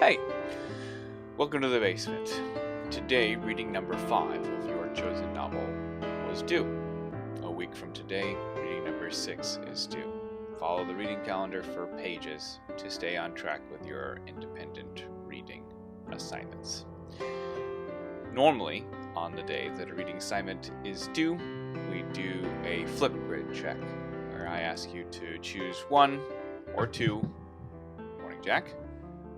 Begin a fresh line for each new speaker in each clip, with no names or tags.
Hey, welcome to the basement. Today, reading number 5 of your chosen novel was due. A week from today, reading number 6 is due. Follow the reading calendar for pages to stay on track with your independent reading assignments. Normally, on the day that a reading assignment is due, we do a flip grid check, where I ask you to choose 1 or 2, morning Jack,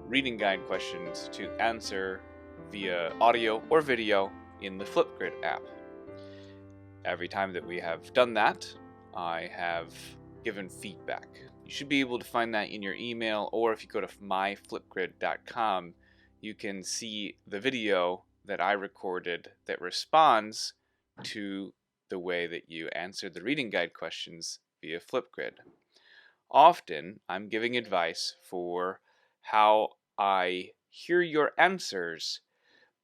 reading guide questions to answer via audio or video in the Flipgrid app. Every time that we have done that, I have given feedback. You should be able to find that in your email, or if you go to myflipgrid.com, you can see the video that I recorded that responds to the way that you answered the reading guide questions via Flipgrid. Often, I'm giving advice for how I hear your answers,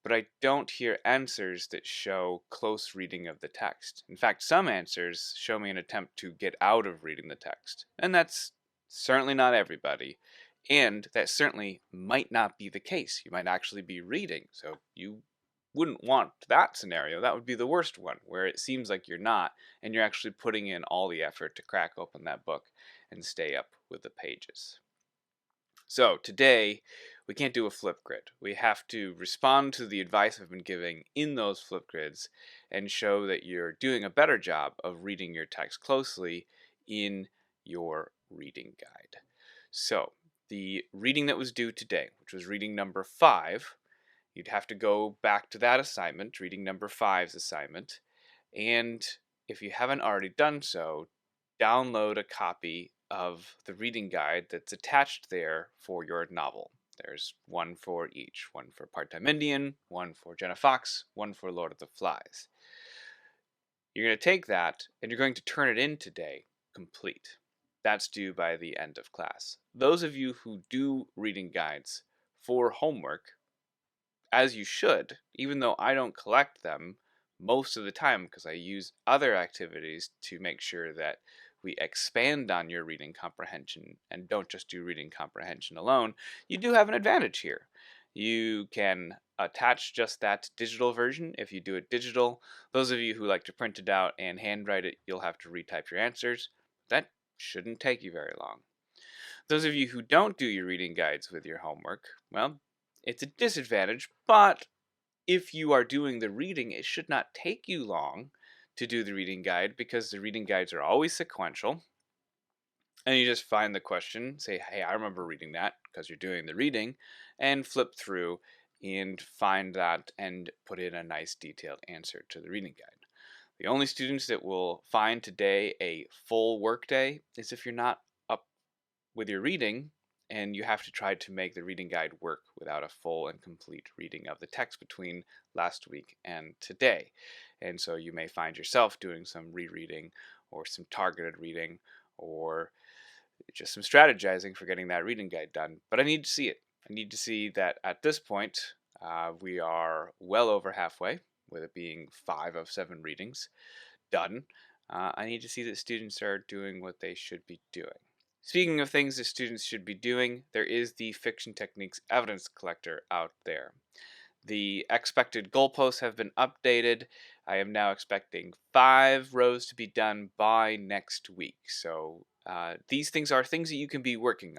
but I don't hear answers that show close reading of the text. In fact, some answers show me an attempt to get out of reading the text, and that's certainly not everybody. And that certainly might not be the case. You might actually be reading, so you wouldn't want that scenario. That would be the worst one, where it seems like you're not, and you're actually putting in all the effort to crack open that book and stay up with the pages. So today, we can't do a flip grid. We have to respond to the advice I've been giving in those flip grids and show that you're doing a better job of reading your text closely in your reading guide. So the reading that was due today, which was reading number 5, you'd have to go back to that assignment, reading number 5's assignment, and if you haven't already done so, download a copy of the reading guide that's attached there for your novel. There's one for each, one for Part-Time Indian, one for Jenna Fox, one for Lord of the Flies. You're going to take that and you're going to turn it in today, complete. That's due by the end of class. Those of you who do reading guides for homework, as you should, even though I don't collect them most of the time because I use other activities to make sure that we expand on your reading comprehension and don't just do reading comprehension alone, you do have an advantage here. You can attach just that digital version if you do it digital. Those of you who like to print it out and handwrite it, you'll have to retype your answers. That shouldn't take you very long. Those of you who don't do your reading guides with your homework, well, it's a disadvantage, but if you are doing the reading, it should not take you long to do the reading guide because the reading guides are always sequential. And you just find the question, say, hey, I remember reading that because you're doing the reading, and flip through and find that and put in a nice detailed answer to the reading guide. The only students that will find today a full workday is if you're not up with your reading and you have to try to make the reading guide work without a full and complete reading of the text between last week and today. And so you may find yourself doing some rereading or some targeted reading or just some strategizing for getting that reading guide done. But I need to see it. I need to see that at this point, we are well over halfway, with it being 5 of 7 readings done. I need to see that students are doing what they should be doing. Speaking of things that students should be doing, there is the Fiction Techniques Evidence Collector out there. The expected goalposts have been updated. I am now expecting 5 rows to be done by next week. So these things are things that you can be working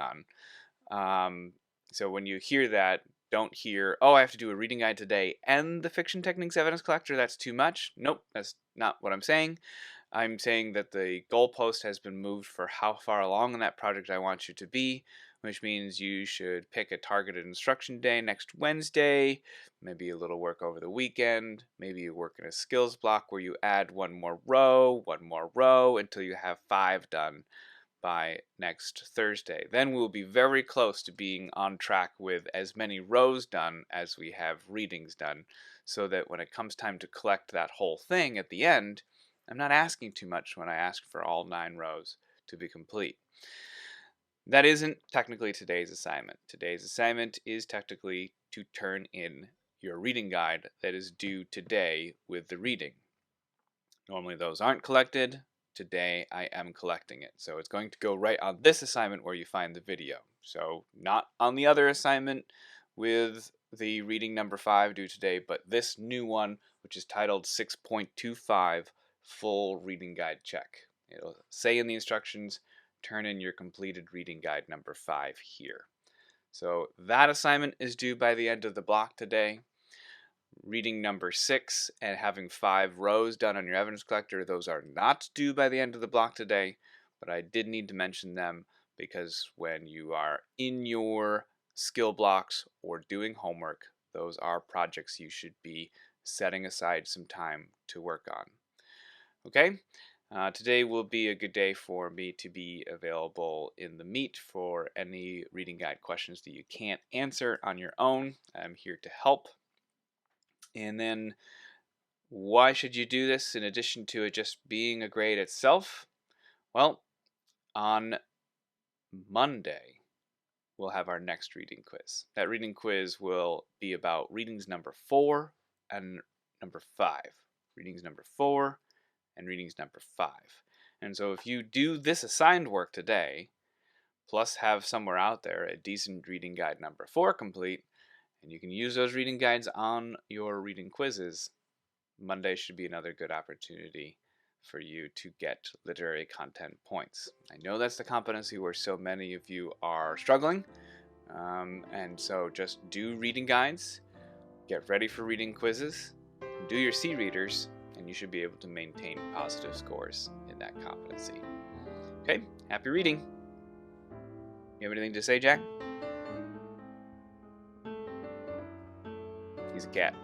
on. So when you hear that, don't hear, oh, I have to do a reading guide today and the Fiction Techniques Evidence Collector, that's too much. Nope, that's not what I'm saying. I'm saying that the goalpost has been moved for how far along in that project I want you to be, which means you should pick a targeted instruction day next Wednesday, maybe a little work over the weekend, maybe you work in a skills block where you add one more row until you have 5 done by next Thursday. Then we'll be very close to being on track with as many rows done as we have readings done, so that when it comes time to collect that whole thing at the end, I'm not asking too much when I ask for all 9 rows to be complete. That isn't technically today's assignment. Today's assignment is technically to turn in your reading guide that is due today with the reading. Normally those aren't collected. Today I am collecting it. So it's going to go right on this assignment where you find the video. So not on the other assignment with the reading number 5 due today, but this new one, which is titled 6.25 Full Reading Guide Check. It'll say in the instructions, turn in your completed reading guide number 5 here. So that assignment is due by the end of the block today. Reading number 6 and having 5 rows done on your evidence collector, those are not due by the end of the block today, but I did need to mention them because when you are in your skill blocks or doing homework, those are projects you should be setting aside some time to work on. Okay? Today will be a good day for me to be available in the Meet for any reading guide questions that you can't answer on your own. I'm here to help. And then why should you do this in addition to it just being a grade itself? Well, on Monday, we'll have our next reading quiz. That reading quiz will be about readings number 4 and number 5. Readings number 4 and readings number 5. And so if you do this assigned work today, plus have somewhere out there a decent reading guide number 4 complete, and you can use those reading guides on your reading quizzes, Monday should be another good opportunity for you to get literary content points. I know that's the competency where so many of you are struggling, and so just do reading guides, get ready for reading quizzes, do your C readers, and you should be able to maintain positive scores in that competency. Okay, happy reading. You have anything to say, Jack? He's a cat.